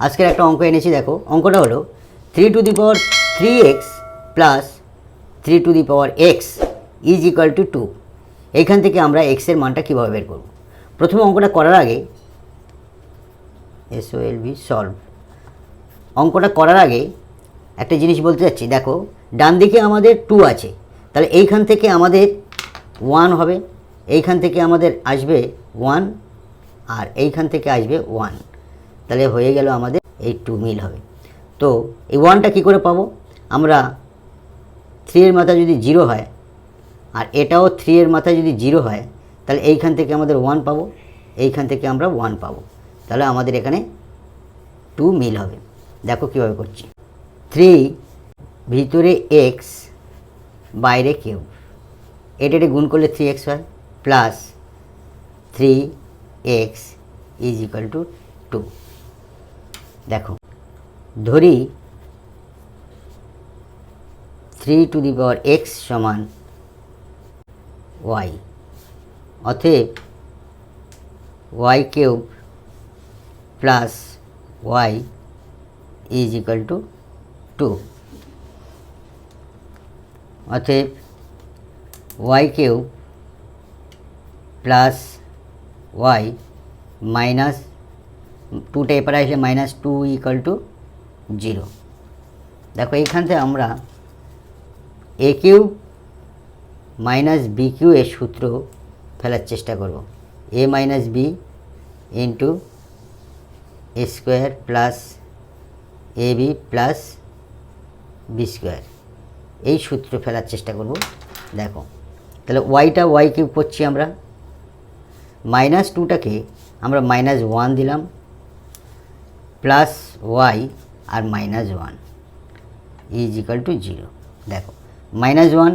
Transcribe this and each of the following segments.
আজকের একটা অঙ্ক এনেছি, দেখো অঙ্কটা হলো 3 to the power 3x plus 3 to the power x is equal two 2। এইখান থেকে আমরা x এর মানটা কীভাবে বের করব। প্রথমে অঙ্কটা করার আগে সলভ অঙ্কটা করার আগে একটা জিনিস বলতে চাচ্ছি। দেখো ডান দিকে আমাদের 2 আছে, তাহলে এইখান থেকে আমাদের 1 হবে, এইখান থেকে আমাদের আসবে 1 আর এইখান থেকে আসবে 1, তাহলে হয়ে গেল আমাদের এই 2 মিল হবে। তো এই 1টা কী করে পাবো আমরা? 3 এর মাথা যদি 0 হয় আর এটাও 3 এর মাথায় যদি 0 হয়, তাহলে এইখান থেকে আমাদের 1 পাবো, এইখান থেকে আমরা 1 পাবো, তাহলে আমাদের এখানে 2 মিল হবে। দেখো কীভাবে করছি। 3 ভিতরে x বাইরে কিউব, এটা গুণ করলে 3x হয়, plus 3x is equal two 2। দেখো ধরি 3 টু দি পাওয়ার x সমান y, অতএব y cube plus y is equal two 2। অতএব y cube plus y minus 2টা এপারে আসলে -2 ইকুয়াল টু 0। দেখো এইখান থেকে আমরা a cube minus B cube এর সূত্র ফেলার চেষ্টা করব। a minus B into A square plus A B plus B square, এই সূত্র ফেলার চেষ্টা করব। দেখো তাহলে ওয়াইটা ওয়াই কিউব করছি আমরা, -2টাকে আমরা -1 দিলাম, প্লাস ওয়াই আর -1 ইজ ইকুয়াল টু 0। দেখো -1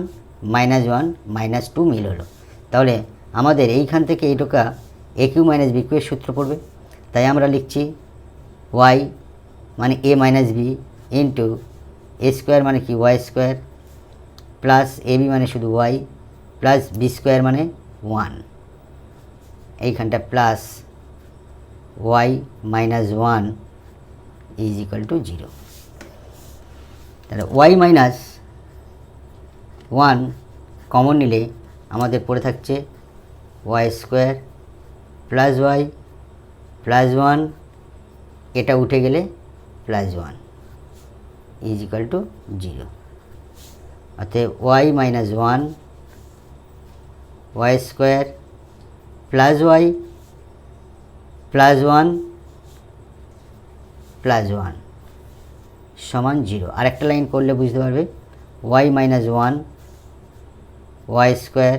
-1 -2 মিল হলো, তাহলে আমাদের এইখান থেকে এইটুকা A cube minus B cube এর সূত্র পড়বে। তাই আমরা লিখছি ওয়াই মানে A minus B into A square মানে কি Y square, plus A B মানে শুধু ওয়াই, প্লাস বি স্কোয়ার মানে 1, এইখানটা plus Y -1 is equal to 0। তাহলে ওয়াই -1 কমন নিলে আমাদের পড়ে থাকছে Y square plus Y plus 1, এটা উঠে গেলে প্লাস 1 ইজ ইকুয়াল টু 0। অতএব Y -1 Y square plus Y plus 1 plus 1 সমান 0। আরেকটা লাইন করলে বুঝতে পারবে, Y -1 Y square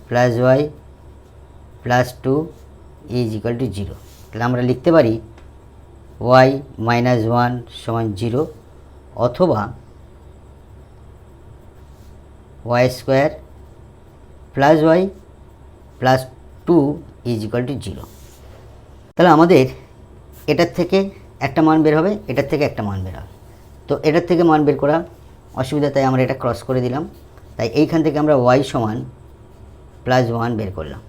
plus Y plus 2 is equal to 0। তাহলে আমরা লিখতে পারি ওয়াই -1 সমান 0, অথবা Y square plus Y plus 2 is equal to 0। তাহলে আমাদের এটার থেকে একটা মান বের হবে, এটার থেকে একটা মান বের হবে। তো এটার থেকে মান বের করা অসুবিধা, তাই আমরা এটা ক্রস করে দিলাম। তাই এইখান থেকে আমরা ওয়াই সমান +1 বের করলাম।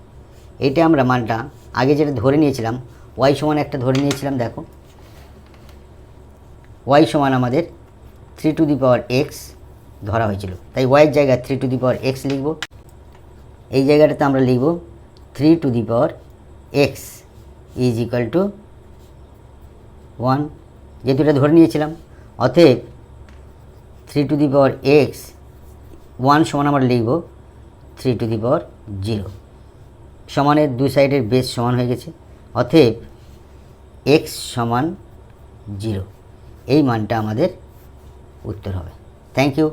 এইটা আমরা মানটা আগে যেটা ধরে নিয়েছিলাম, ওয়াই সমান একটা ধরে নিয়েছিলাম। দেখো ওয়াই সমান আমাদের 3 টু দি পাওয়ার x ধরা হয়েছিল, তাই ওয়াইয়ের জায়গায় 3 টু দি পাওয়ার x লিখব। এই জায়গাটাতে আমরা লিখব 3 to the power x is equal two 1, যেহেতু এটা ধরে নিয়েছিলাম। অতএব 3 টু দি পাওয়ার x 1 সমান আমরা লিখব 3 টু দি পাওয়ার 0। সমানের দুই সাইডের বেস সমান হয়ে গেছে, অতএব x সমান 0, এই মানটা আমাদের উত্তর হবে। Thank you.